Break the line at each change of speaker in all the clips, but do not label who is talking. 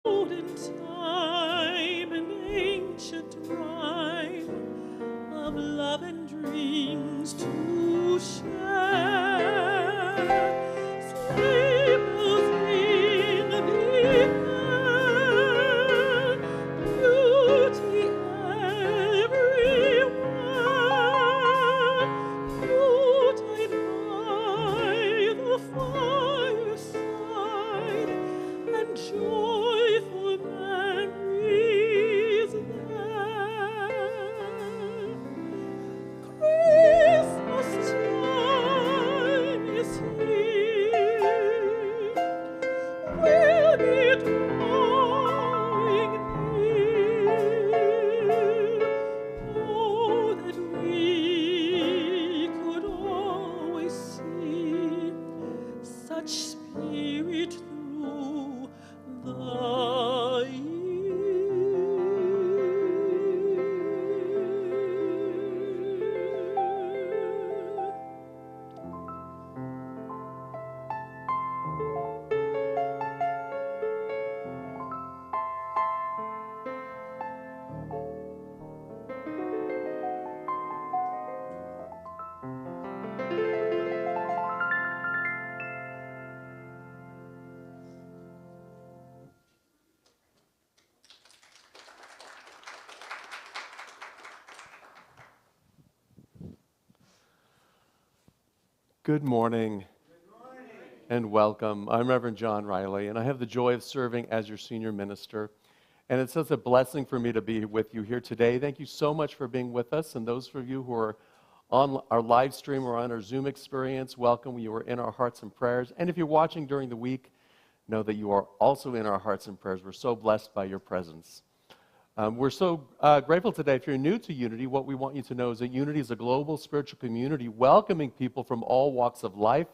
olden time, an ancient rhyme of love and dreams to share. Sleep in the air, beauty everywhere. Yuletide by the fireside, and joyful memories there. Christmas time.
Good morning and welcome. I'm Reverend John Riley, and I have the joy of serving as your senior minister. And it's such a blessing for me to be with you here today. Thank you so much for being with us. And those of you who are on our live stream or on our Zoom experience, welcome. You are in our hearts and prayers. And if you're watching during the week, know that you are also in our hearts and prayers. We're so blessed by your presence. We're so grateful today. If you're new to Unity, what we want you to know is that Unity is a global spiritual community welcoming people from all walks of life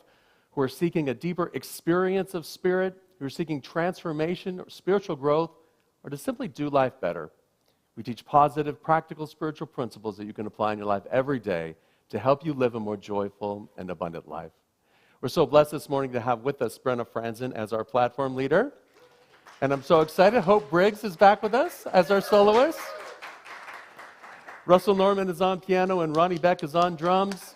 who are seeking a deeper experience of spirit, who are seeking transformation or spiritual growth, or to simply do life better. We teach positive, practical spiritual principles that you can apply in your life every day to help you live a more joyful and abundant life. We're so blessed this morning to have with us Brenna Franzen as our platform leader. And I'm so excited. Hope Briggs is back with us as our soloist. Russell Norman is on piano and Ronnie Beck is on drums.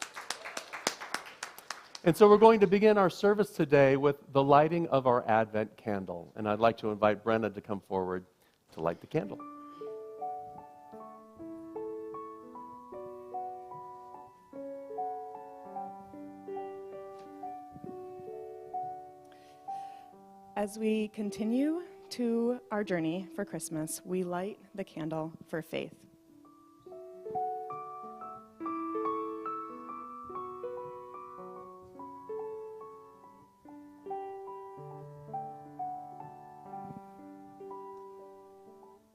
And so we're going to begin our service today with the lighting of our Advent candle. And I'd like to invite Brenna to come forward to light the candle.
As we continue to our journey for Christmas, we light the candle for faith.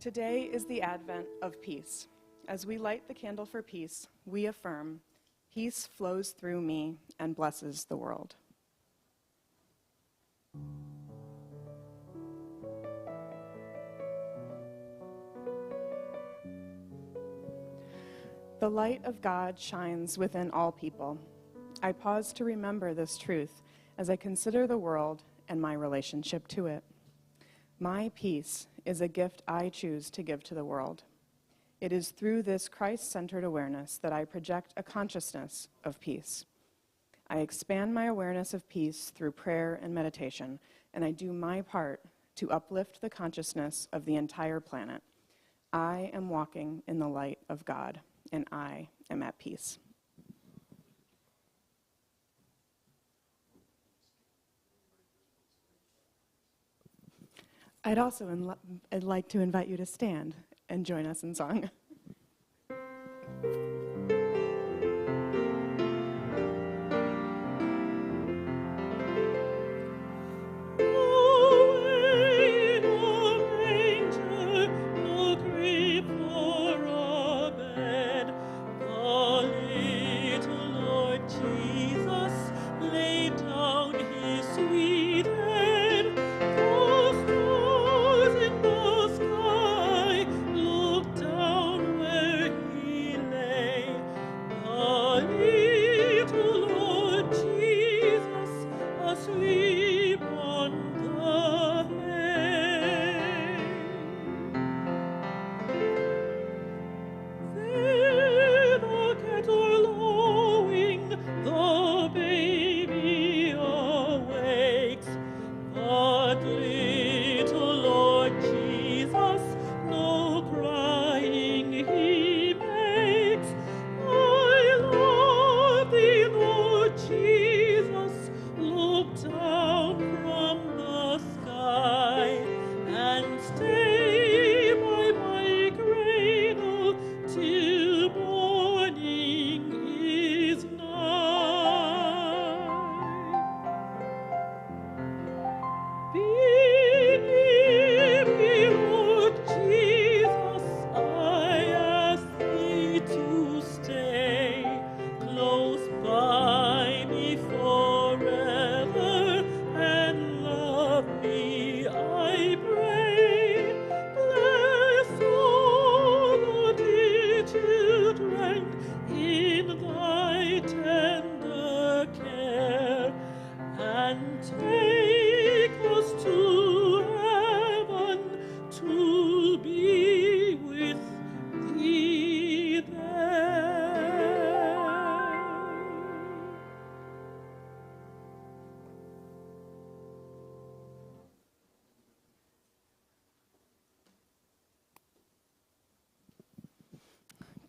Today is the Advent of peace. As we light the candle for peace, we affirm, peace flows through me and blesses the world. The light of God shines within all people. I pause to remember this truth as I consider the world and my relationship to it. My peace is a gift I choose to give to the world. It is through this Christ-centered awareness that I project a consciousness of peace. I expand my awareness of peace through prayer and meditation, and I do my part to uplift the consciousness of the entire planet. I am walking in the light of God, and I am at peace. I'd like to invite you to stand and join us in song.
Down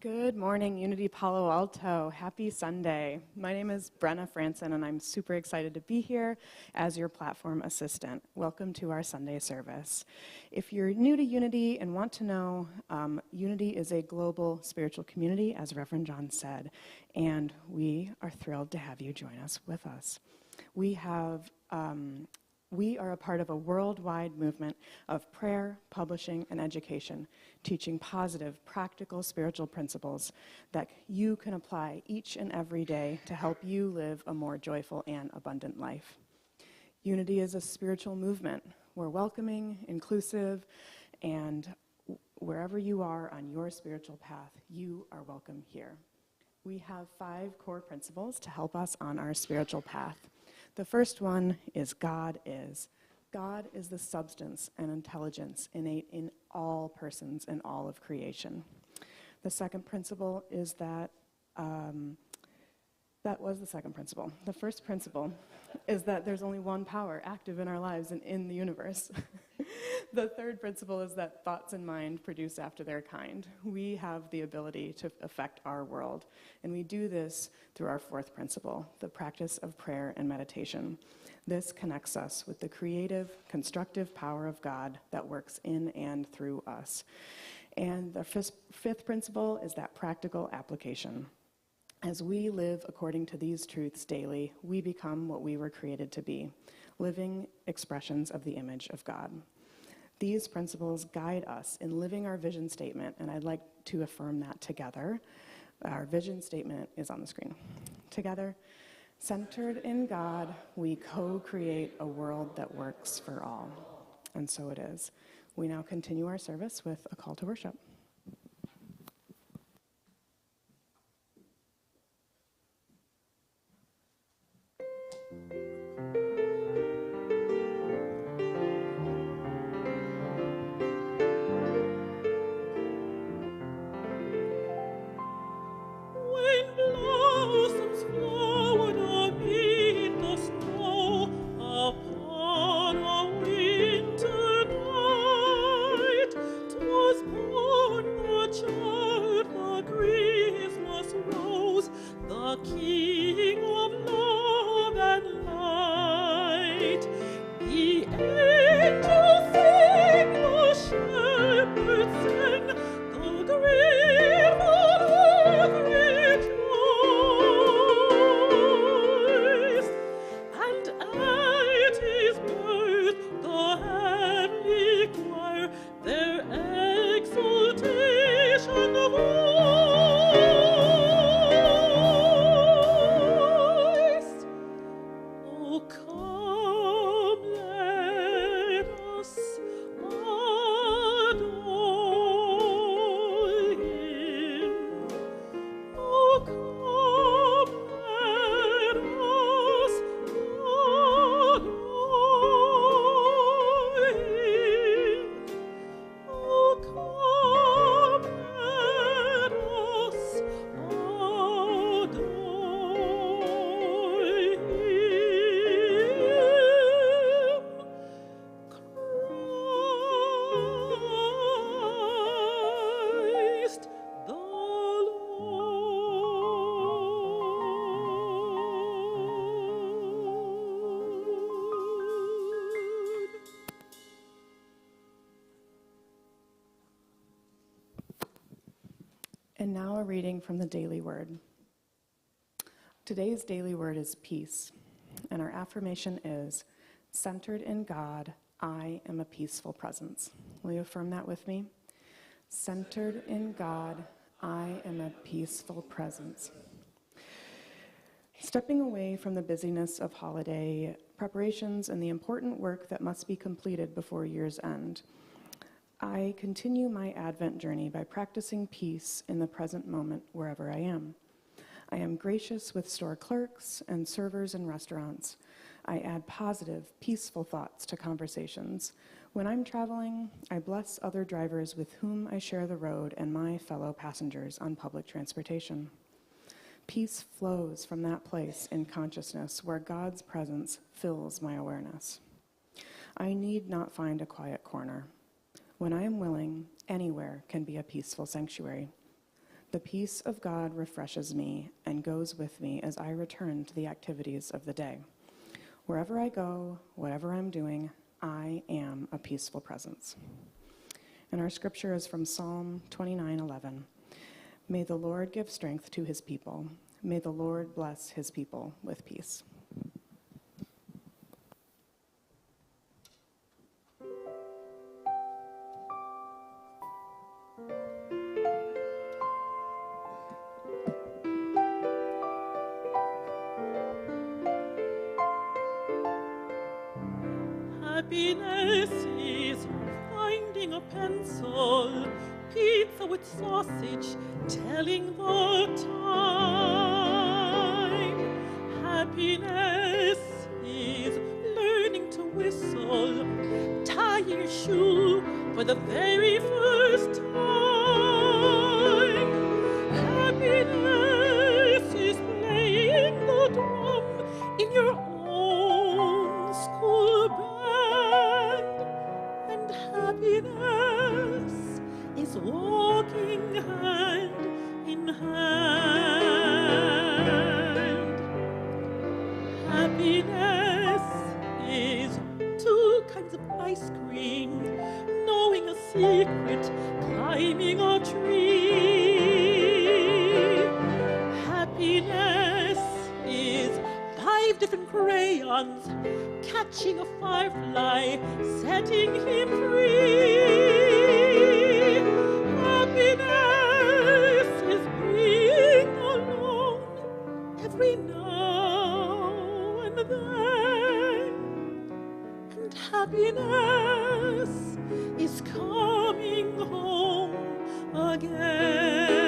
Good morning, Unity Palo Alto. Happy Sunday. My name is Brenna Franson, and I'm super excited to be here as your platform assistant. Welcome to our Sunday service. If you're new to Unity and want to know, Unity is a global spiritual community, as Reverend John said, and we are thrilled to have you join us with us. We are a part of a worldwide movement of prayer, publishing, and education, teaching positive, practical spiritual principles that you can apply each and every day to help you live a more joyful and abundant life. Unity is a spiritual movement. We're welcoming, inclusive, and wherever you are on your spiritual path, you are welcome here. We have 5 core principles to help us on our spiritual path. The first one is God is. God is the substance and intelligence innate in all persons and all of creation. The second principle is that was the second principle. The first principle is that there's only one power active in our lives and in the universe. The third principle is that thoughts and mind produce after their kind. We have the ability to affect our world, and we do this through our fourth principle, the practice of prayer and meditation. This connects us with the creative, constructive power of God that works in and through us. And the fifth principle is that practical application. As we live according to these truths daily, we become what we were created to be, living expressions of the image of God. These principles guide us in living our vision statement, and I'd like to affirm that together. Our vision statement is on the screen. Together, centered in God, we co-create a world that works for all. And so it is. We now continue our service with a call to worship.
When blossoms flowered amid the snow upon a winter night, 'twas born the child, the Christmas rose, the King of love and light. The angels sing, the shepherds sing, the grateful earth rejoiced. And at his birth the heavenly choir their exultation voiced. Oh, come, let us adore him. Oh, come, let us adore him. Oh, come, let us adore him. Christ the Lord.
And now a reading from the Daily Word. Today's daily word is peace, and our affirmation is, centered in God, I am a peaceful presence. Will you affirm that with me? Centered in God, I am a peaceful presence. Stepping away from the busyness of holiday preparations and the important work that must be completed before year's end, I continue my Advent journey by practicing peace in the present moment wherever I am. I am gracious with store clerks and servers in restaurants. I add positive, peaceful thoughts to conversations. When I'm traveling, I bless other drivers with whom I share the road and my fellow passengers on public transportation. Peace flows from that place in consciousness where God's presence fills my awareness. I need not find a quiet corner. When I am willing, anywhere can be a peaceful sanctuary. The peace of God refreshes me and goes with me as I return to the activities of the day. Wherever I go, whatever I'm doing, I am a peaceful presence. And our scripture is from Psalm 29:11. May the Lord give strength to his people. May the Lord bless his people with peace.
Happiness is finding a pencil, pizza with sausage, telling the time. Happiness is learning to whistle, tying your shoe for the very first time. Happiness is playing the drum in your own school band. And happiness is walking hand in hand. Happiness is 2 kinds of ice cream, knowing a secret, climbing a tree. Happiness is 5 different crayons, catching a firefly, setting him free. Happiness is being alone every now and then. And happiness is coming home again.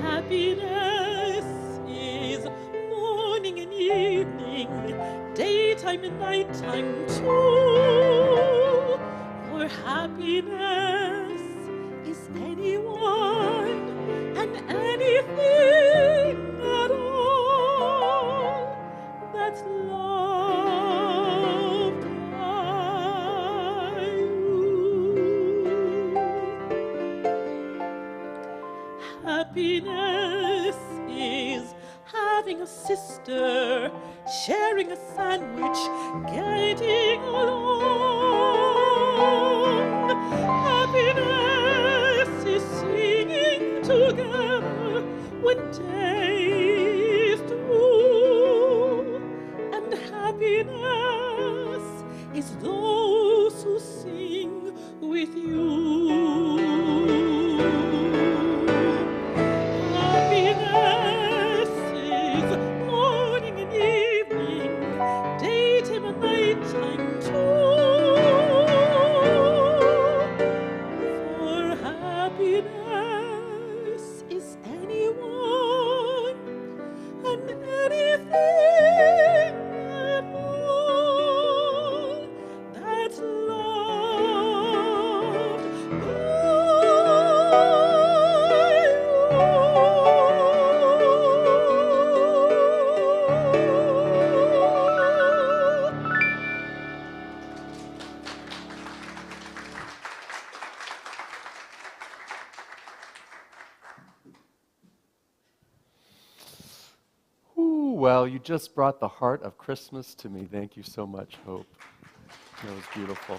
Happiness is morning and evening, daytime and nighttime too. For happiness is anyone and anything at all that's loved by you. Happiness is having a sister, sharing a sandwich, getting along. Happiness is singing together when day is through. And happiness is those who sing with you. Happiness is morning and evening, daytime and nighttime too. For happiness is anyone and anything at all that's loved by
Ooh, well, you just brought the heart of Christmas to me. Thank you so much, Hope. That was beautiful.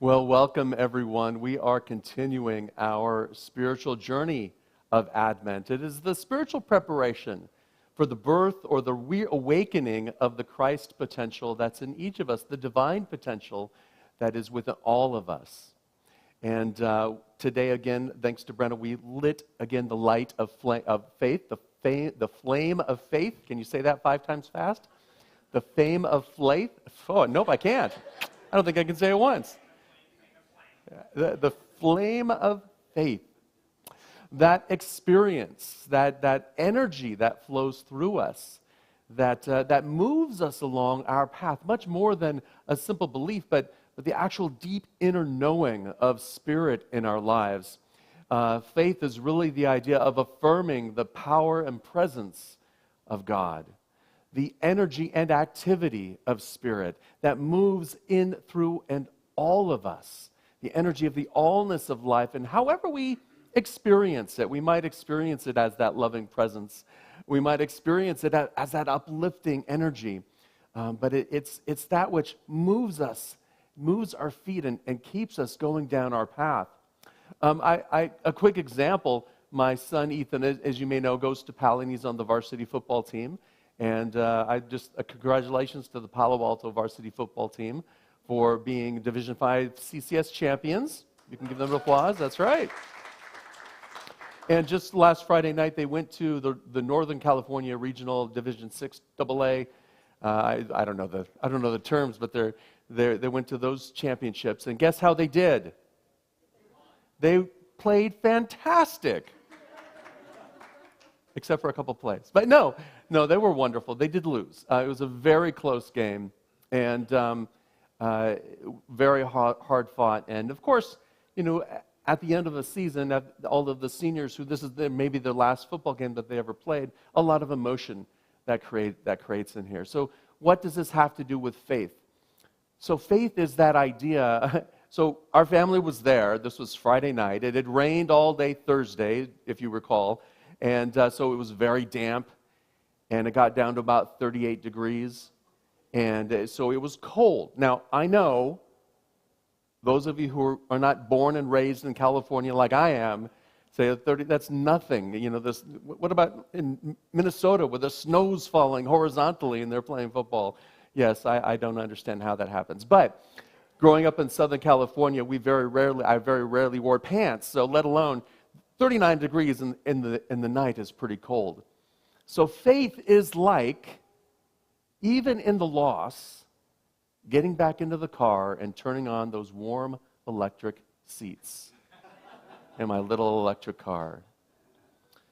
Well, welcome everyone. We are continuing our spiritual journey of Advent. It is the spiritual preparation for the birth or the reawakening of the Christ potential that's in each of us, the divine potential that is within all of us. And today, again, thanks to Brenda, we lit again the light of faith, the flame of faith. Can you say that 5 times fast? The fame of faith. Oh, nope, I can't. I don't think I can say it once. The flame of faith. That experience, that energy that flows through us, that moves us along our path, much more than a simple belief, but the actual deep inner knowing of Spirit in our lives. Faith is really the idea of affirming the power and presence of God, the energy and activity of Spirit that moves in, through, and all of us, the energy of the allness of life. And however we experience it, we might experience it as that loving presence. We might experience it as that uplifting energy. But it's that which moves us, moves our feet, and keeps us going down our path. A quick example, my son Ethan, as you may know, goes to Palo, and he's on the varsity football team. And congratulations to the Palo Alto varsity football team for being Division V CCS champions. You can give them an applause, that's right. And just last Friday night, they went to the Northern California Regional Division VI AA. I don't know the terms, but they went to those championships. And guess how they did? They played fantastic, except for a couple plays. But no, they were wonderful. They did lose. It was a very close game and very hard fought. And of course, at the end of the season, all of the seniors who this is maybe their last football game that they ever played, a lot of emotion that creates in here. So what does this have to do with faith? So faith is that idea. So our family was there. This was Friday night. It had rained all day Thursday, if you recall. And so it was very damp. And it got down to about 38 degrees. And so it was cold. Now, I know those of you who are not born and raised in California like I am, say 30, that's nothing. What about in Minnesota where the snow's falling horizontally and they're playing football? Yes, I don't understand how that happens. But growing up in Southern California, I very rarely wore pants, so let alone 39 degrees in the night is pretty cold. So faith is like, even in the loss, getting back into the car and turning on those warm electric seats in my little electric car.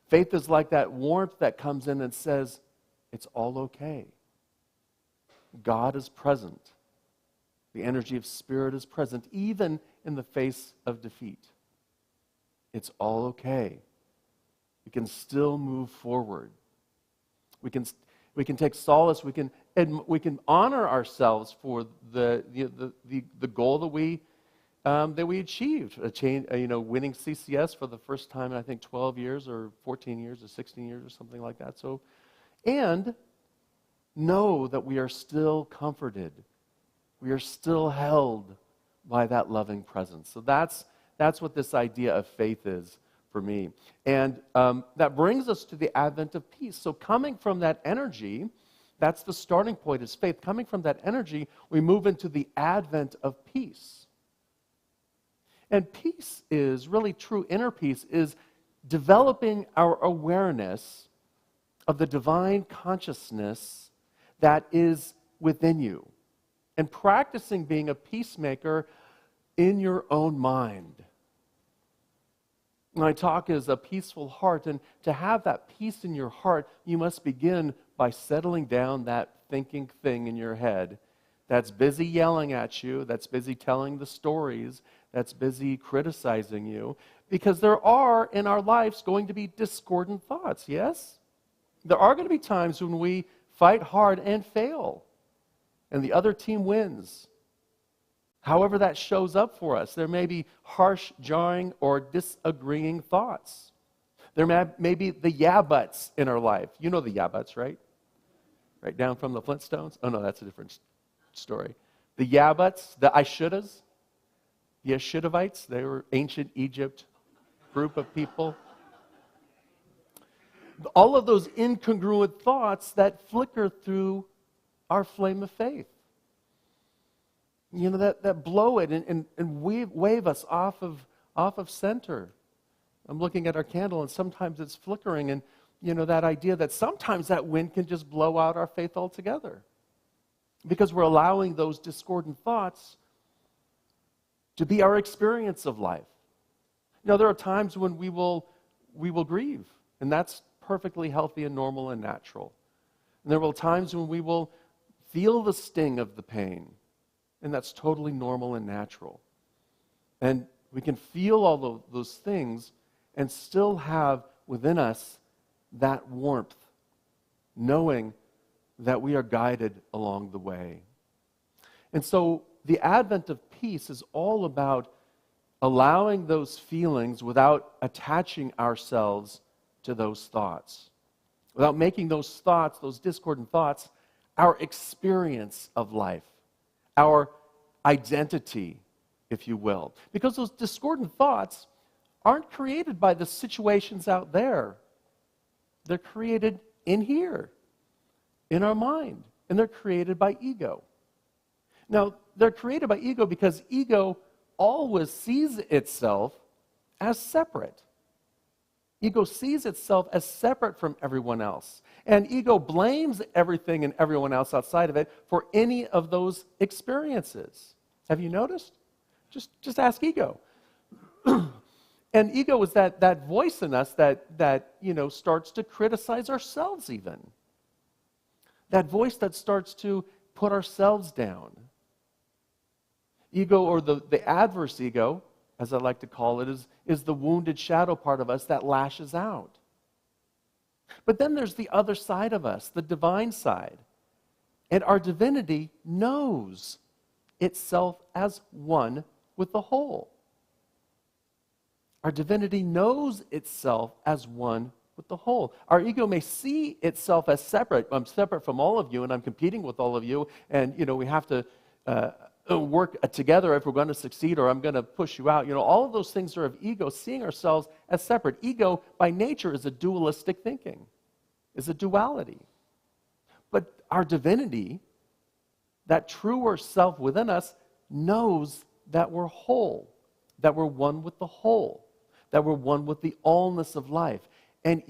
Faith is like that warmth that comes in and says, it's all okay. God is present. The energy of Spirit is present, even in the face of defeat. It's all okay. We can still move forward. We can take solace. We can honor ourselves for the goal that we achieved. Winning CCS for the first time in I think 12 years or 14 years or 16 years or something like that. So, and know that we are still comforted. We are still held by that loving presence. So that's what this idea of faith is for me. And that brings us to the advent of peace. So coming from that energy, that's the starting point is faith. Coming from that energy, we move into the advent of peace. And peace is really true inner peace, is developing our awareness of the divine consciousness that is within you. And practicing being a peacemaker in your own mind. My talk is a peaceful heart, and to have that peace in your heart, you must begin by settling down that thinking thing in your head that's busy yelling at you, that's busy telling the stories, that's busy criticizing you, because there are in our lives going to be discordant thoughts, yes? There are going to be times when we fight hard and fail, and the other team wins. However that shows up for us, there may be harsh, jarring, or disagreeing thoughts. There may be the yeah buts in our life. You know the yeah buts, right? Right down from the Flintstones? Oh no, that's a different story. The yeah buts, the I shouldas, the Ashitavites, they were ancient Egypt group of people. All of those incongruent thoughts that flicker through our flame of faith. That blow it and wave us off of center. I'm looking at our candle and sometimes it's flickering, and that idea that sometimes that wind can just blow out our faith altogether. Because we're allowing those discordant thoughts to be our experience of life. There are times when we will grieve, and that's perfectly healthy and normal and natural. And there will be times when we will feel the sting of the pain. And that's totally normal and natural. And we can feel all of those things and still have within us that warmth, knowing that we are guided along the way. And so the advent of peace is all about allowing those feelings without attaching ourselves to those thoughts, without making those thoughts, those discordant thoughts, our experience of life, our identity, if you will. Because those discordant thoughts aren't created by the situations out there. They're created in here, in our mind, and they're created by ego. Now, they're created by ego because ego always sees itself as separate. Ego sees itself as separate from everyone else. And ego blames everything and everyone else outside of it for any of those experiences. Have you noticed? Just ask ego. And ego is that voice in us that starts to criticize ourselves even. That voice that starts to put ourselves down. Ego, or the adverse ego, as I like to call it, is the wounded shadow part of us that lashes out. But then there's the other side of us, the divine side. And our divinity knows itself as one with the whole. Our divinity knows itself as one with the whole. Our ego may see itself as separate. I'm separate from all of you, and I'm competing with all of you, and we have to work together if we're going to succeed, or I'm going to push you out. All of those things are of ego, seeing ourselves as separate. Ego, by nature, is a dualistic thinking, is a duality. But our divinity, that truer self within us, knows that we're whole, that we're one with the whole, that we're one with the allness of life. And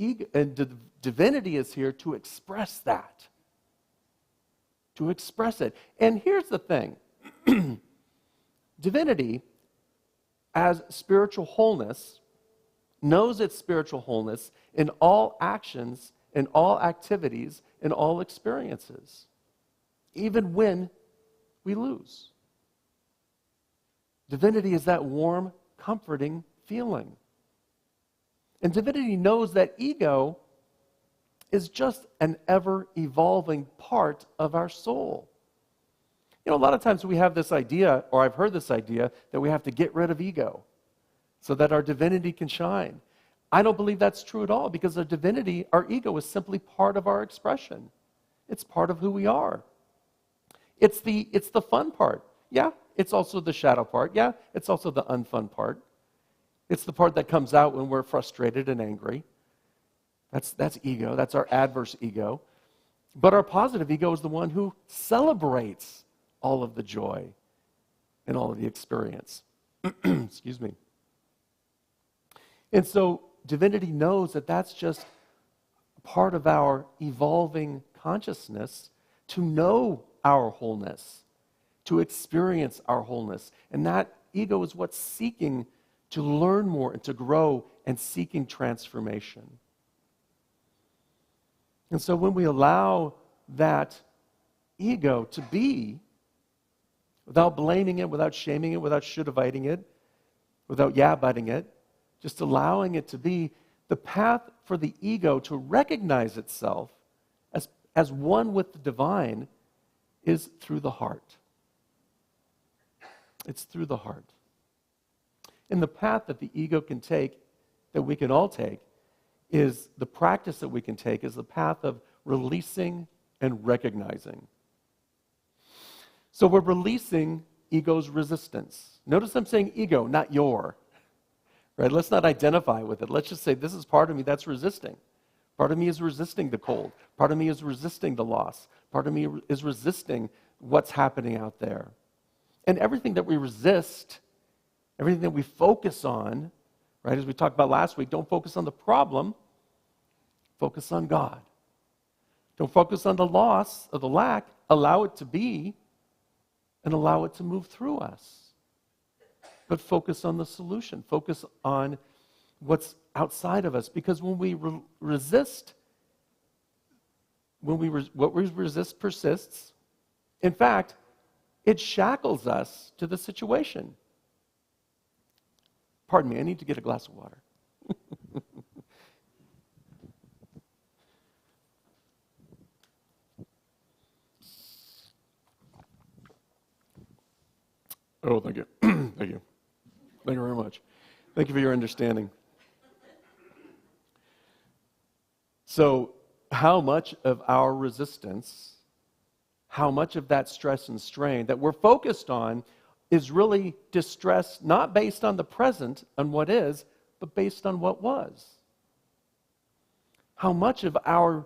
divinity is here to express that, to express it. And here's the thing. Divinity, as spiritual wholeness, knows its spiritual wholeness in all actions, in all activities, in all experiences, even when we lose. Divinity is that warm, comforting feeling. And divinity knows that ego is just an ever-evolving part of our soul. A lot of times we have this idea, or I've heard this idea, that we have to get rid of ego so that our divinity can shine. I don't believe that's true at all, because our divinity, our ego, is simply part of our expression. It's part of who we are. It's the fun part. Yeah, it's also the shadow part. Yeah, it's also the unfun part. It's the part that comes out when we're frustrated and angry. That's ego. That's our adverse ego. But our positive ego is the one who celebrates all of the joy and all of the experience. Excuse me. And so divinity knows that that's just part of our evolving consciousness to know our wholeness, to experience our wholeness. And that ego is what's seeking to learn more and to grow and seeking transformation. And so when we allow that ego to be, without blaming it, without shaming it, without should-haviting it, without yeah-butting it, just allowing it to be, the path for the ego to recognize itself as one with the divine is through the heart. It's through the heart. And the path that the ego can take, that we can all take, is the practice that we can take is the path of releasing and recognizing. So we're releasing ego's resistance. Notice I'm saying ego, not your. Right? Let's not identify with it. Let's just say this is part of me that's resisting. Part of me is resisting the cold. Part of me is resisting the loss. Part of me is resisting what's happening out there. And everything that we resist, everything that we focus on, right, as we talked about last week, don't focus on the problem, focus on God. Don't focus on the loss or the lack, allow it to be, and allow it to move through us. But focus on the solution. Focus on what's outside of us. Because when we resist, what we resist persists. In fact, it shackles us to the situation. Pardon me, I need to get a glass of water. Oh, thank you. Thank you. Thank you very much. Thank you for your understanding. So, how much of our resistance, how much of that stress and strain that we're focused on is really distress not based on the present and what is, but based on what was? How much of our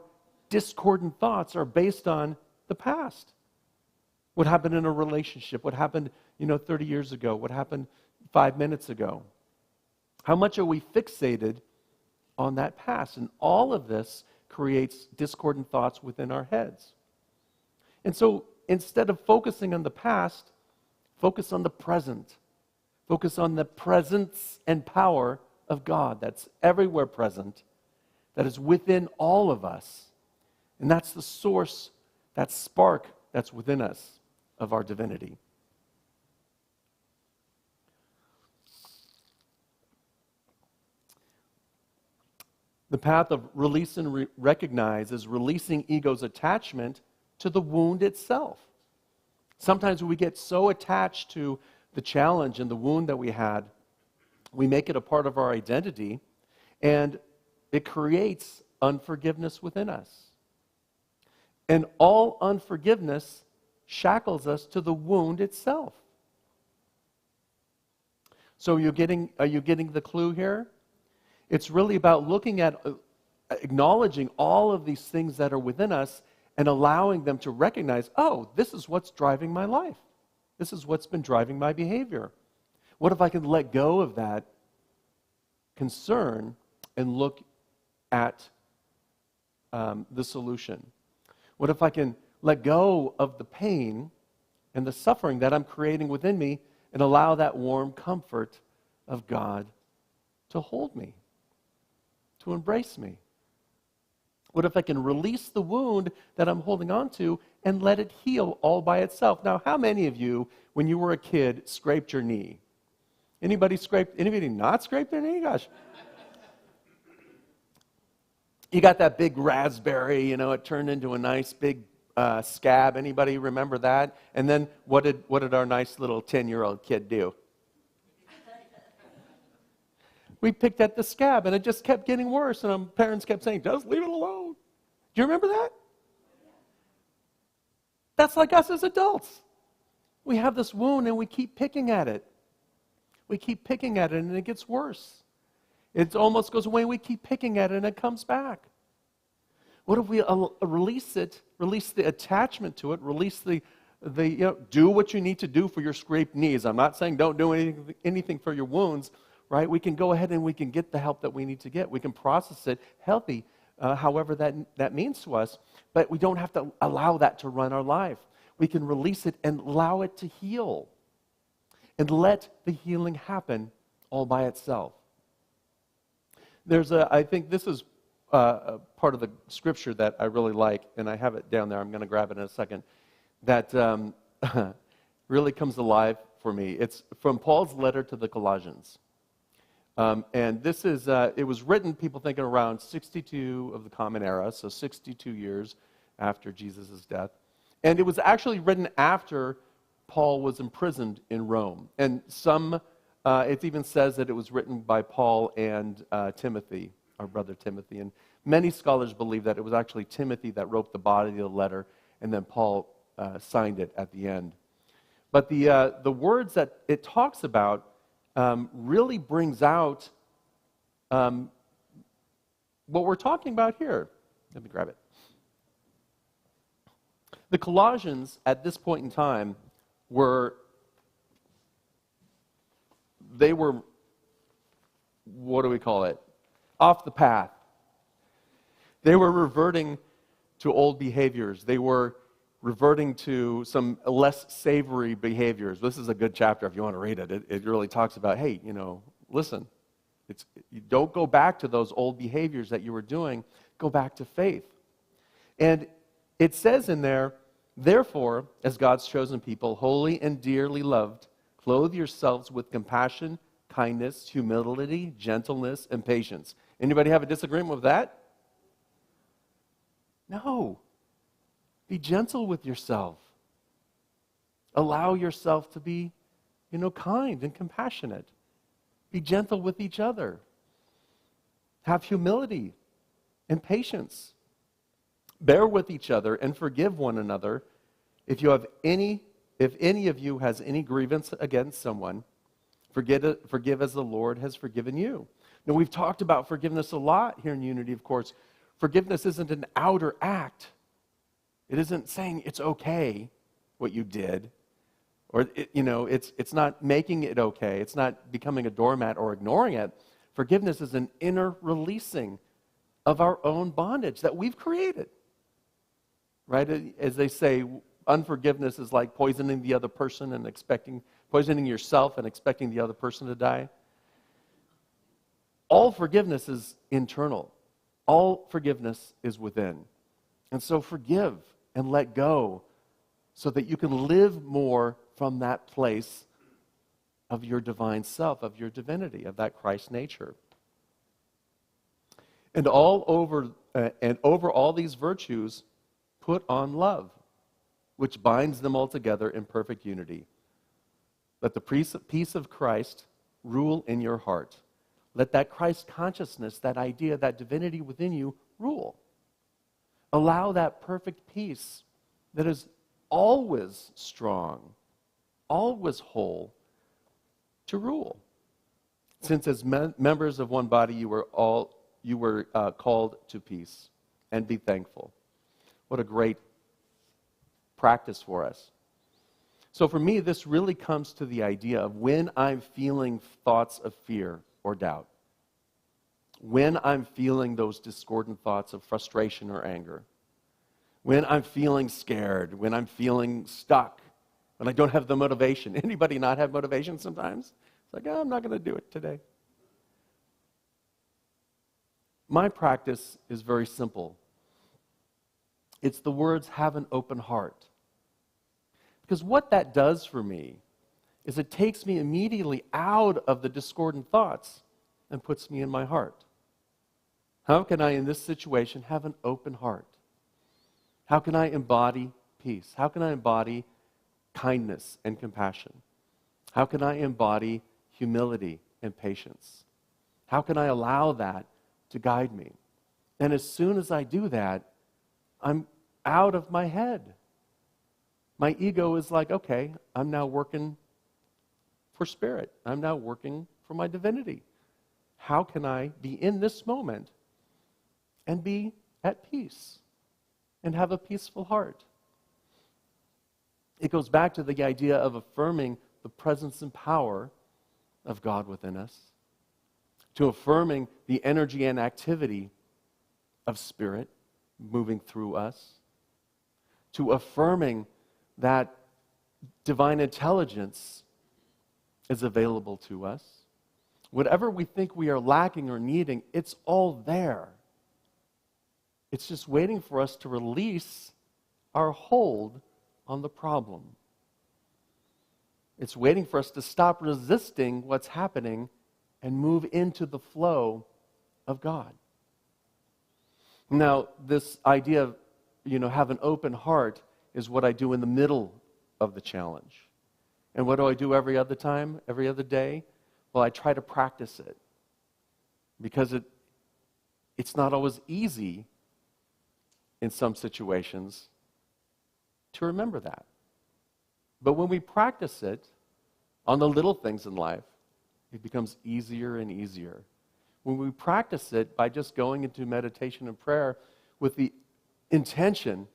discordant thoughts are based on the past? What happened in a relationship? What happened, 30 years ago? What happened 5 minutes ago? How much are we fixated on that past? And all of this creates discordant thoughts within our heads. And so instead of focusing on the past, focus on the present. Focus on the presence and power of God that's everywhere present, that is within all of us. And that's the source, that spark that's within us of our divinity. The path of release and recognize is releasing ego's attachment to the wound itself. Sometimes we get so attached to the challenge and the wound that we had, we make it a part of our identity, and it creates unforgiveness within us. And all unforgiveness shackles us to the wound itself. So are you getting the clue here? It's really about looking at, acknowledging all of these things that are within us and allowing them to recognize, oh, this is what's driving my life. This is what's been driving my behavior. What if I can let go of that concern and look at the solution? What if I can let go of the pain and the suffering that I'm creating within me and allow that warm comfort of God to hold me, to embrace me? What if I can release the wound that I'm holding on to and let it heal all by itself? Now, how many of you, when you were a kid, scraped your knee? Anybody not scraped their knee? Gosh. You got that big raspberry, it turned into a nice big scab. Anybody remember that? And then what did our nice little 10-year-old kid do? We picked at the scab, and it just kept getting worse, and our parents kept saying, just leave it alone. Do you remember that? That's like us as adults. We have this wound, and we keep picking at it. We keep picking at it, and it gets worse. It almost goes away, and we keep picking at it, and it comes back. What if we release it, release the attachment to it, release the do what you need to do for your scraped knees. I'm not saying don't do anything for your wounds, right? We can go ahead and we can get the help that we need to get. We can process it healthy, however that means to us, but we don't have to allow that to run our life. We can release it and allow it to heal and let the healing happen all by itself. I think this is part of the scripture that I really like, and I have it down there. I'm going to grab it in a second. That really comes alive for me. It's from Paul's letter to the Colossians. And this is, it was written, people thinking around 62 of the Common Era, so 62 years after Jesus' death. And it was actually written after Paul was imprisoned in Rome. And it even says that it was written by Paul and Timothy, our brother Timothy. And many scholars believe that it was actually Timothy that wrote the body of the letter, and then Paul signed it at the end. But the words that it talks about really brings out what we're talking about here. Let me grab it. The Colossians, at this point in time, were, what do we call it? Off the path. They were reverting to old behaviors. They were reverting to some less savory behaviors. This is a good chapter if you want to read it. It really talks about, hey, listen, you don't go back to those old behaviors that you were doing. Go back to faith. And it says in there, therefore, as God's chosen people, holy and dearly loved, clothe yourselves with compassion, kindness, humility, gentleness, and patience. Anybody have a disagreement with that? No. Be gentle with yourself. Allow yourself to be, kind and compassionate. Be gentle with each other. Have humility and patience. Bear with each other and forgive one another. If any of you has any grievance against someone, forgive as the Lord has forgiven you. Now, we've talked about forgiveness a lot here in Unity, of course. Forgiveness isn't an outer act. It isn't saying it's okay what you did, or it's not making it okay. It's not becoming a doormat or ignoring it. Forgiveness is an inner releasing of our own bondage that we've created. Right? As they say, unforgiveness is like poisoning the other person and poisoning yourself and expecting the other person to die. All forgiveness is internal. All forgiveness is within. And so forgive and let go so that you can live more from that place of your divine self, of your divinity, of that Christ nature. And over all these virtues, put on love, which binds them all together in perfect unity. Let the peace of Christ rule in your heart. Let that Christ consciousness, that idea, that divinity within you rule. Allow that perfect peace that is always strong, always whole, to rule. Since as members of one body you were called to peace, and be thankful. What a great practice for us. So for me, this really comes to the idea of when I'm feeling thoughts of fear or doubt, when I'm feeling those discordant thoughts of frustration or anger, when I'm feeling scared, when I'm feeling stuck, when I don't have the motivation. Anybody not have motivation sometimes? It's like, I'm not going to do it today. My practice is very simple. It's the words, have an open heart. Because what that does for me is it takes me immediately out of the discordant thoughts and puts me in my heart. How can I, in this situation, have an open heart? How can I embody peace? How can I embody kindness and compassion? How can I embody humility and patience? How can I allow that to guide me? And as soon as I do that, I'm out of my head. My ego is like, okay, I'm now working for spirit. I'm now working for my divinity. How can I be in this moment and be at peace and have a peaceful heart? It goes back to the idea of affirming the presence and power of God within us, to affirming the energy and activity of Spirit moving through us, to affirming that divine intelligence is available to us. Whatever we think we are lacking or needing, it's all there. It's just waiting for us to release our hold on the problem. It's waiting for us to stop resisting what's happening and move into the flow of God. Now, this idea of, have an open heart is what I do in the middle of the challenge. And what do I do every other time, every other day? Well, I try to practice it. Because it's not always easy in some situations to remember that. But when we practice it on the little things in life, it becomes easier and easier. When we practice it by just going into meditation and prayer with the intention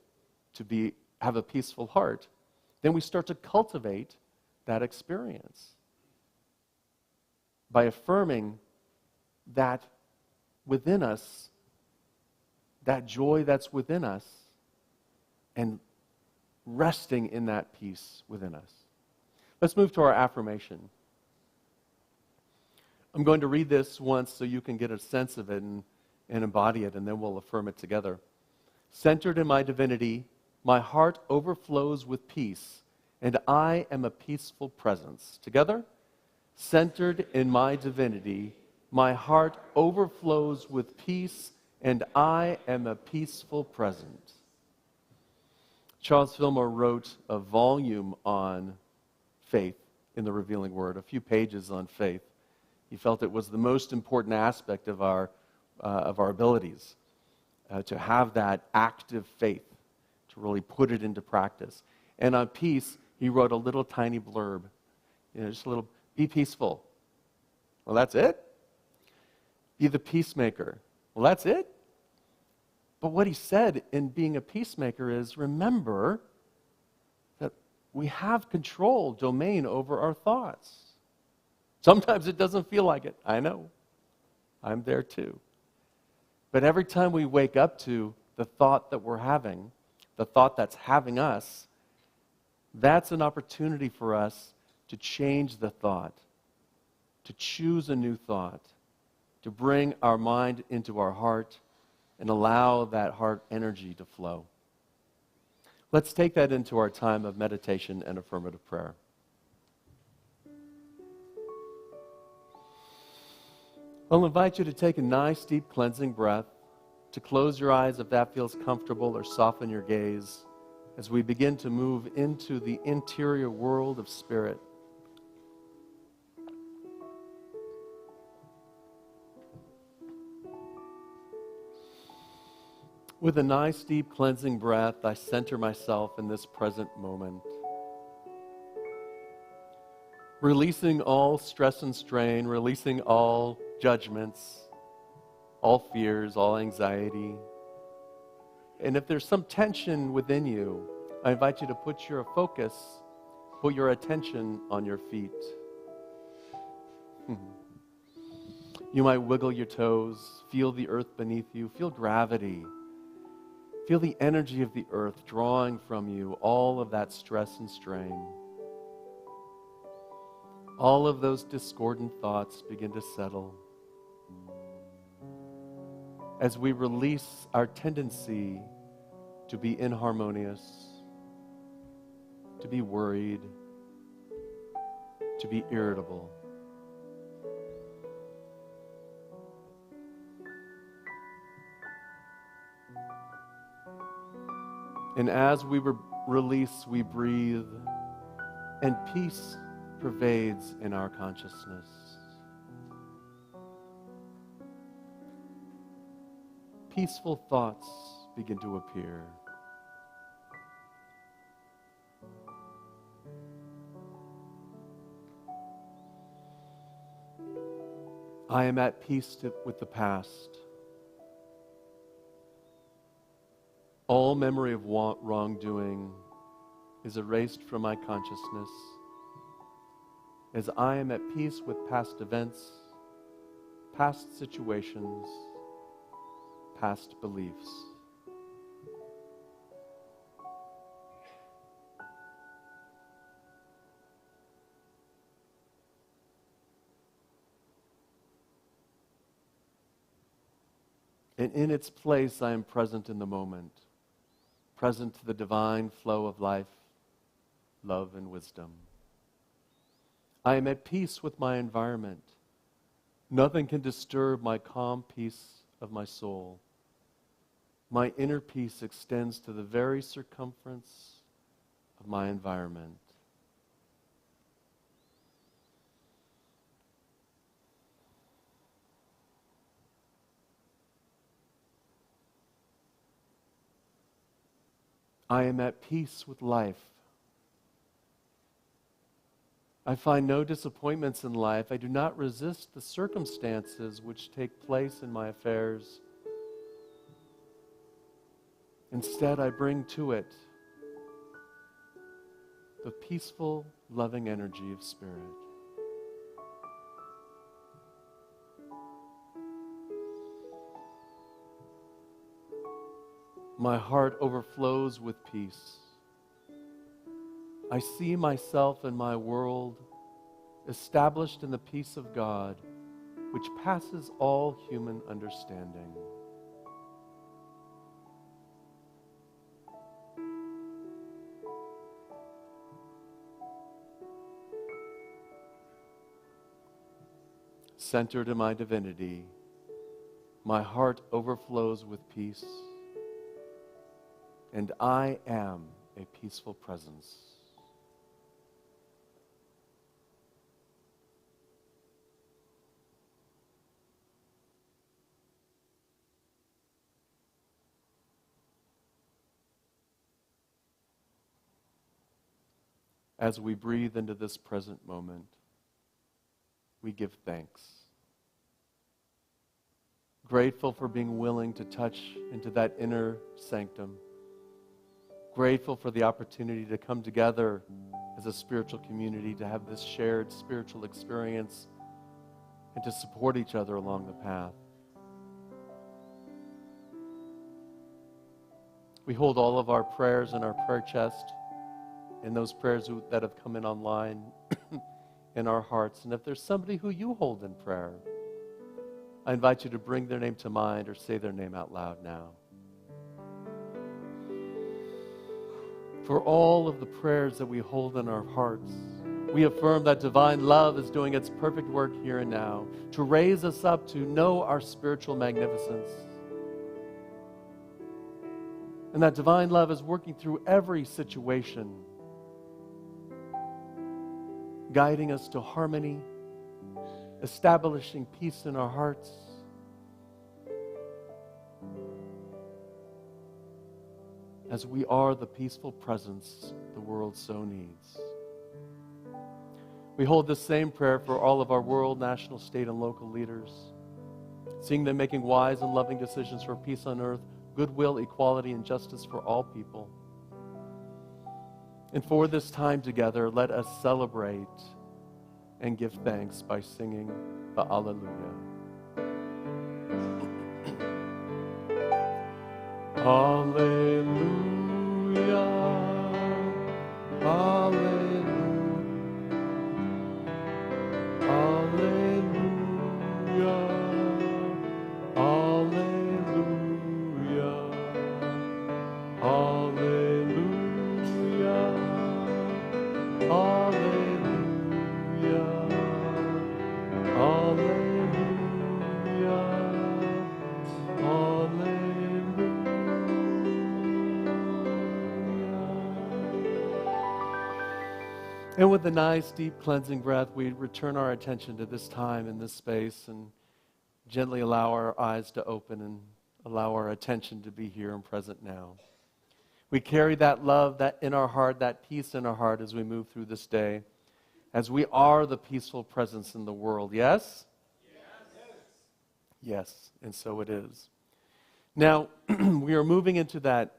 to have a peaceful heart, then we start to cultivate that experience by affirming that within us, that joy that's within us, and resting in that peace within us. Let's move to our affirmation. I'm going to read this once so you can get a sense of it and embody it, and then we'll affirm it together. Centered in my divinity, my heart overflows with peace, and I am a peaceful presence. Together? Centered in my divinity, my heart overflows with peace, and I am a peaceful presence. Charles Fillmore wrote a volume on faith in the Revealing Word, a few pages on faith. He felt it was the most important aspect of our abilities, to have that active faith, to really put it into practice. And on peace, he wrote a little tiny blurb, just a little, be peaceful. Well, that's it? Be the peacemaker. Well, that's it? But what he said in being a peacemaker is, remember that we have control, domain over our thoughts. Sometimes it doesn't feel like it. I know. I'm there too. But every time we wake up to the thought that we're having, the thought that's having us, that's an opportunity for us to change the thought, to choose a new thought, to bring our mind into our heart and allow that heart energy to flow. Let's take that into our time of meditation and affirmative prayer. I'll invite you to take a nice, deep, cleansing breath, to close your eyes if that feels comfortable, or soften your gaze as we begin to move into the interior world of spirit. With a nice, deep, cleansing breath, I center myself in this present moment, releasing all stress and strain, releasing all judgments, all fears, all anxiety. And if there's some tension within you, I invite you to put your focus, put your attention on your feet. You might wiggle your toes, feel the earth beneath you, feel gravity. Feel the energy of the earth drawing from you all of that stress and strain. All of those discordant thoughts begin to settle as we release our tendency to be inharmonious, to be worried, to be irritable. And as we release, we breathe, and peace pervades in our consciousness. Peaceful thoughts begin to appear. I am at peace with the past. All memory of wrongdoing is erased from my consciousness as I am at peace with past events, past situations, past beliefs. And in its place, I am present in the moment, present to the divine flow of life, love, and wisdom. I am at peace with my environment. Nothing can disturb my calm peace of my soul. My inner peace extends to the very circumference of my environment. I am at peace with life. I find no disappointments in life. I do not resist the circumstances which take place in my affairs. Instead, I bring to it the peaceful, loving energy of Spirit. My heart overflows with peace. I see myself and my world established in the peace of God, which passes all human understanding. Centered in my divinity, my heart overflows with peace, and I am a peaceful presence. as we breathe into this present moment, we give thanks. Grateful for being willing to touch into that inner sanctum. Grateful for the opportunity to come together as a spiritual community, to have this shared spiritual experience, and to support each other along the path. We hold all of our prayers in our prayer chest, and those prayers that have come in online in our hearts. And if there's somebody who you hold in prayer, I invite you to bring their name to mind or say their name out loud now. For all of the prayers that we hold in our hearts, we affirm that divine love is doing its perfect work here and now to raise us up to know our spiritual magnificence. And that divine love is working through every situation, guiding us to harmony, establishing peace in our hearts. As we are the peaceful presence the world so needs. We hold this same prayer for all of our world, national, state, and local leaders, seeing them making wise and loving decisions for peace on earth, goodwill, equality, and justice for all people. And for this time together, let us celebrate and give thanks by singing the Alleluia. Alleluia, Alleluia, Alleluia, Alleluia, Alleluia, Alleluia, Alleluia, Alleluia. And with a nice, deep, cleansing breath, we return our attention to this time and this space and gently allow our eyes to open and allow our attention to be here and present now. We carry that love that in our heart, that peace in our heart as we move through this day, as we are the peaceful presence in the world. Yes? Yes. Yes, and so it is. Now, we are moving into that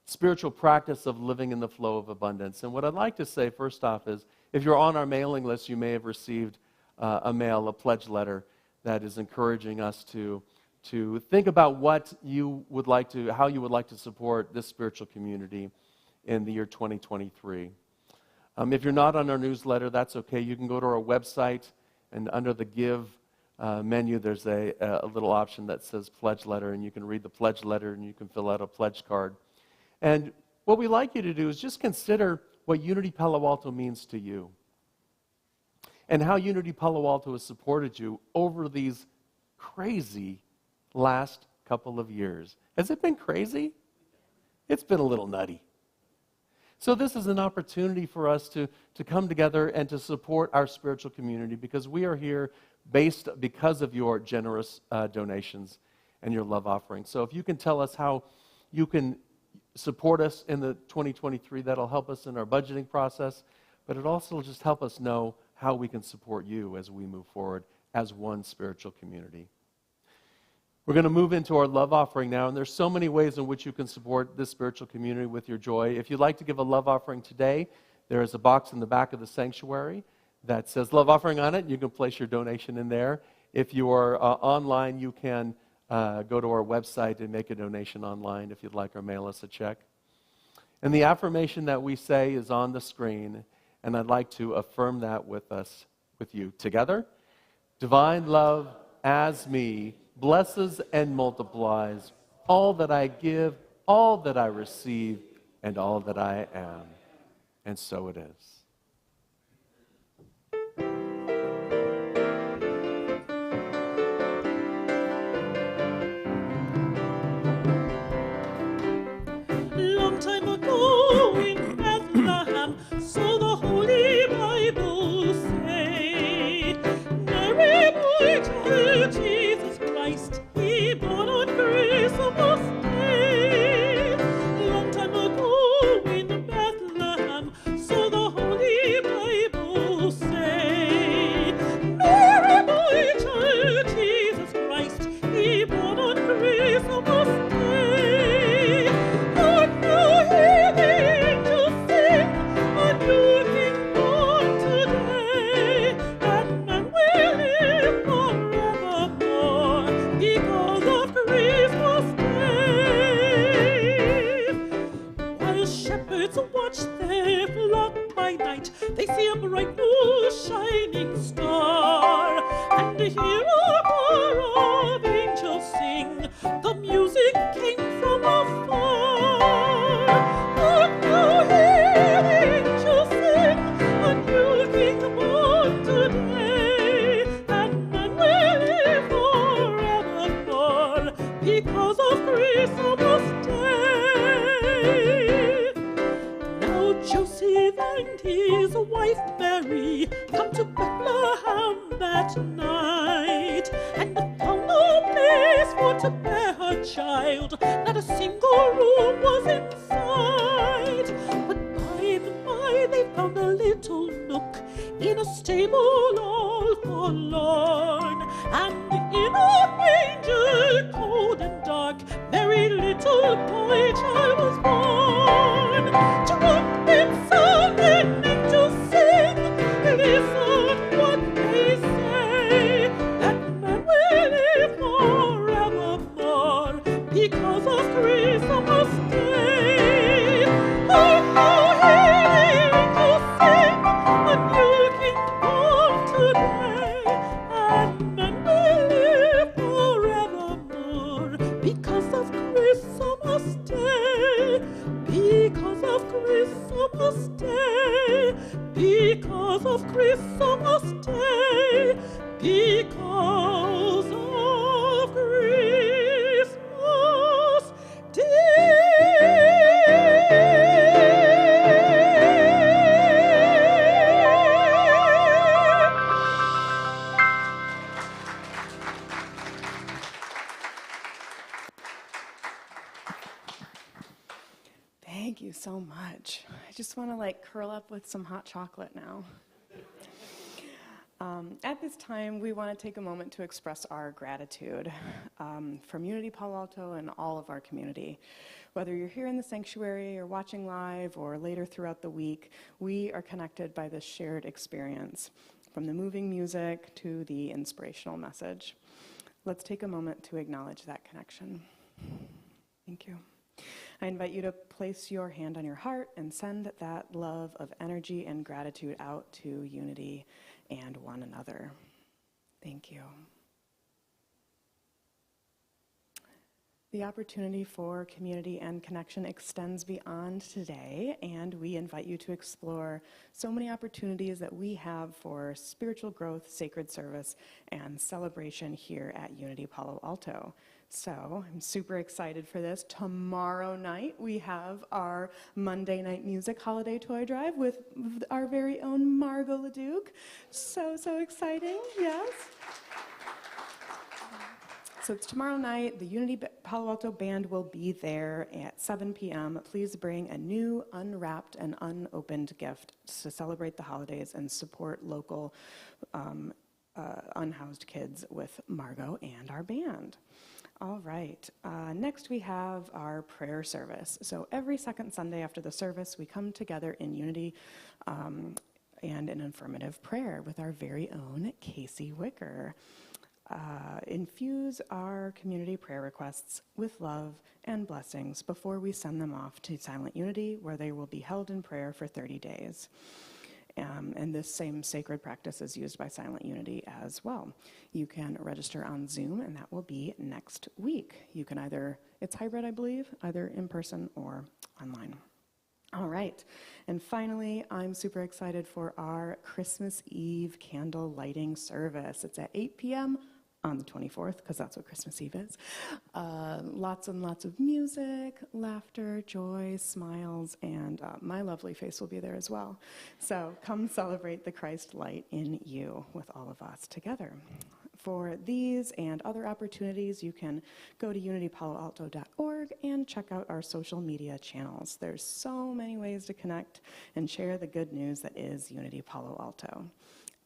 spiritual practice of living in the flow of abundance. And what I'd like to say first off is, if you're on our mailing list, you may have received a pledge letter that is encouraging us to think about what you would like to, how you would like to support this spiritual community in the year 2023. If you're not on our newsletter, that's okay. You can go to our website, and under the Give menu, there's a little option that says Pledge Letter, and you can read the pledge letter, and you can fill out a pledge card. And what we like you to do is just consider what Unity Palo Alto means to you and how Unity Palo Alto has supported you over these crazy last couple of years. Has it been crazy? It's been a little nutty. So this is an opportunity for us to come together and to support our spiritual community, because we are here because of your generous donations and your love offering. So if you can tell us how you can support us in the 2023, that'll help us in our budgeting process, but it also will just help us know how we can support you as we move forward as one spiritual community. We're going to move into our love offering now, and there's so many ways in which you can support this spiritual community with your joy. If you'd like to give a love offering today, there is a box in the back of the sanctuary that says love offering on it. You can place your donation in there. If you are online, you can go to our website and make a donation online if you'd like, or mail us a check. And the affirmation that we say is on the screen, and I'd like to affirm that with you. Together, divine love as me blesses and multiplies all that I give, all that I receive, and all that I am. And so it is.
Long time ago in Bethlehem, so the Holy Bible said, Mary boy child Jesus Christ, he born on Christmas Day. Long time ago in Bethlehem, so the Holy and hear a choir of angels sing. The music came from afar. Hark now, hear angels sing, a new king born today, and men will live forevermore because of Christmas Day. Now Joseph and his wife Mary come to Bethlehem that night, and they found no place for to bear her child. Not a single room was in sight. But by and by they found a little nook in a stable all forlorn, and in a manger cold and dark, very little boy child was born. Trumpets sound and angels sing, listen what they say, that man will live forevermore because of Christmas Day. Oh, how hear angels sing, a new king born today, and men will live forevermore because of Christmas Day, because of Christmas Day, because of Christmas Day, because of Christmas
Thank you so much. I just want to curl up with some hot chocolate now. At this time, we want to take a moment to express our gratitude from Unity Palo Alto and all of our community. Whether you're here in the sanctuary or watching live or later throughout the week, we are connected by this shared experience, from the moving music to the inspirational message. Let's take a moment to acknowledge that connection. Thank you. I invite you to place your hand on your heart and send that love of energy and gratitude out to Unity and one another. Thank you. The opportunity for community and connection extends beyond today, and we invite you to explore so many opportunities that we have for spiritual growth, sacred service, and celebration here at Unity Palo Alto. So I'm super excited for this. Tomorrow night, we have our Monday Night Music Holiday Toy Drive with our very own Margot LeDuc. So exciting, yes. So it's tomorrow night. The Unity Palo Alto Band will be there at 7 p.m. Please bring a new, unwrapped, and unopened gift to celebrate the holidays and support local unhoused kids with Margot and our band. All right, next we have our prayer service. So every second Sunday after the service, we come together in unity and an affirmative prayer with our very own Casey Wicker. Infuse our community prayer requests with love and blessings before we send them off to Silent Unity, where they will be held in prayer for 30 days. And this same sacred practice is used by Silent Unity as well. You can register on Zoom, and that will be next week. You can it's hybrid, I believe, either in person or online. All right, and finally, I'm super excited for our Christmas Eve candle lighting service. It's at 8 p.m. on the 24th, because that's what Christmas Eve is. Lots and lots of music, laughter, joy, smiles, and my lovely face will be there as well. So come celebrate the Christ light in you with all of us together. For these and other opportunities, you can go to unitypaloalto.org and check out our social media channels. There's so many ways to connect and share the good news that is Unity Palo Alto.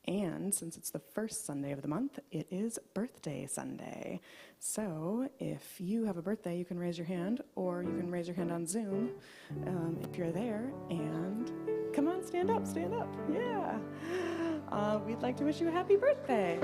And since it's the first Sunday of the month, it is Birthday Sunday. So if you have a birthday, you can raise your hand, or you can raise your hand on Zoom if you're there. And come on, stand up, yeah. We'd like to wish you a happy birthday.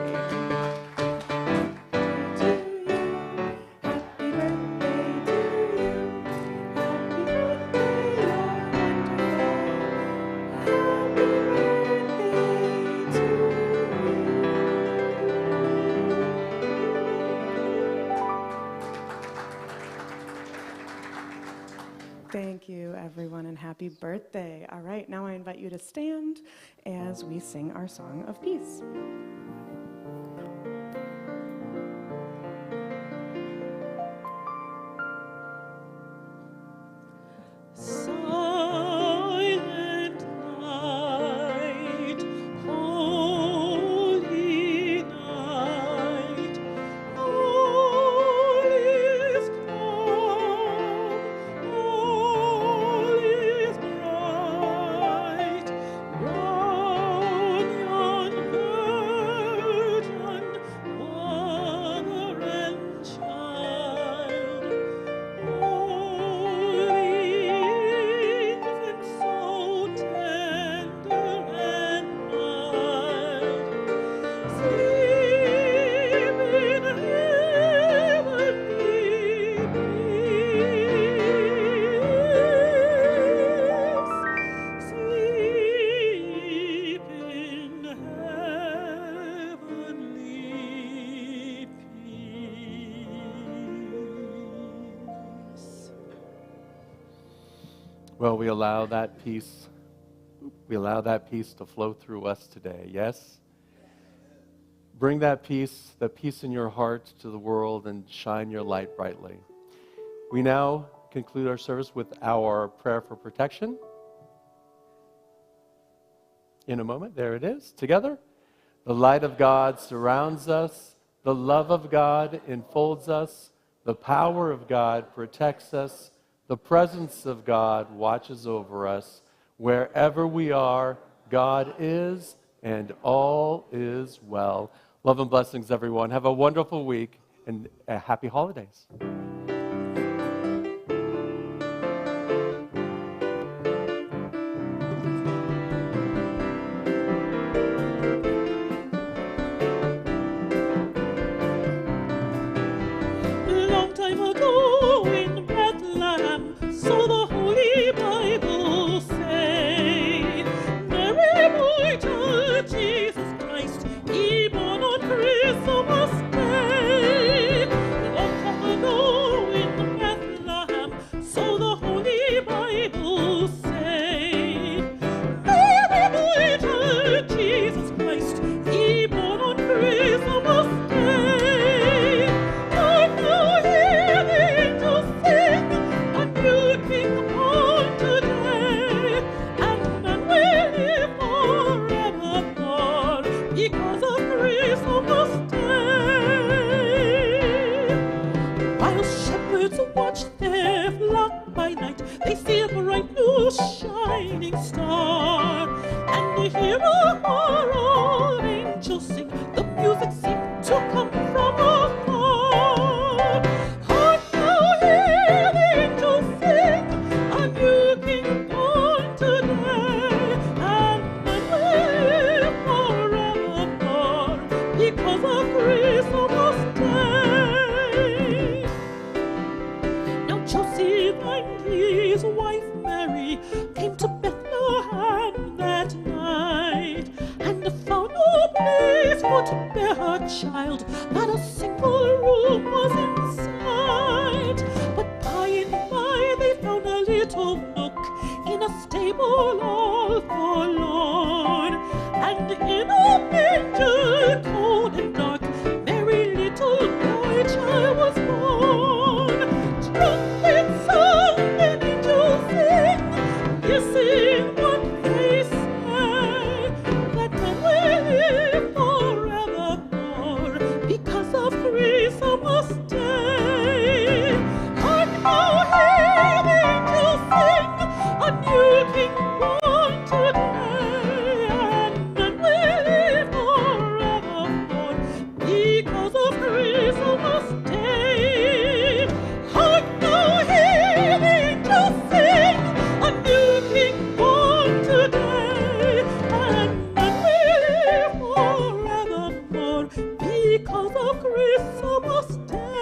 Thank you, everyone, and happy birthday. All right, now I invite you to stand as we sing our song of peace.
Silent night, holy night, all is calm, all is bright. Round yon virgin, mother and child, holy infant, so tender and mild, sleep in heavenly peace, sleep in heavenly peace.
Well, we allow that peace to flow through us today, yes? Bring that peace in your heart to the world and shine your light brightly. We now conclude our service with our prayer for protection. In a moment, there it is, together. The light of God surrounds us, the love of God enfolds us, the power of God protects us, the presence of God watches over us. Wherever we are, God is, and all is well. Love and blessings, everyone. Have a wonderful week, and happy holidays.
Long time ago in Bethlehem, so the Holy Bible say, Mary boy child Jesus Christ, he born on Christmas Day. Long time ago in Bethlehem, so the Holy Bible say, Mary boy child Jesus Christ, he born on Christmas Day. And now hear the angels sing, a new King born today, and man will live forevermore because of Christmas Day. While shepherds watch their flock by night, they see a bright new shining star, and they hear a choir of angels sing. The music seemed to come from afar. And now hear the angels sing, a new King born today, and man will live forevermore because of Christmas Day. Now Joseph and his wife Mary came to Bethlehem that night, and found no place for to bear her child. Not a single room was in sight. But by and by they found a little nook in a stable all forlorn, and in a manger cold and dark, Mary little boy child was born. Trumpets sound and angels sing, listen what they say, that man will live forevermore because of Christmas Day. And now hear the angels sing, a new King born today, and man will live forevermore because of Christmas Day. And now hear the angels sing, a new King born today, and man will live forevermore because of Christmas Day.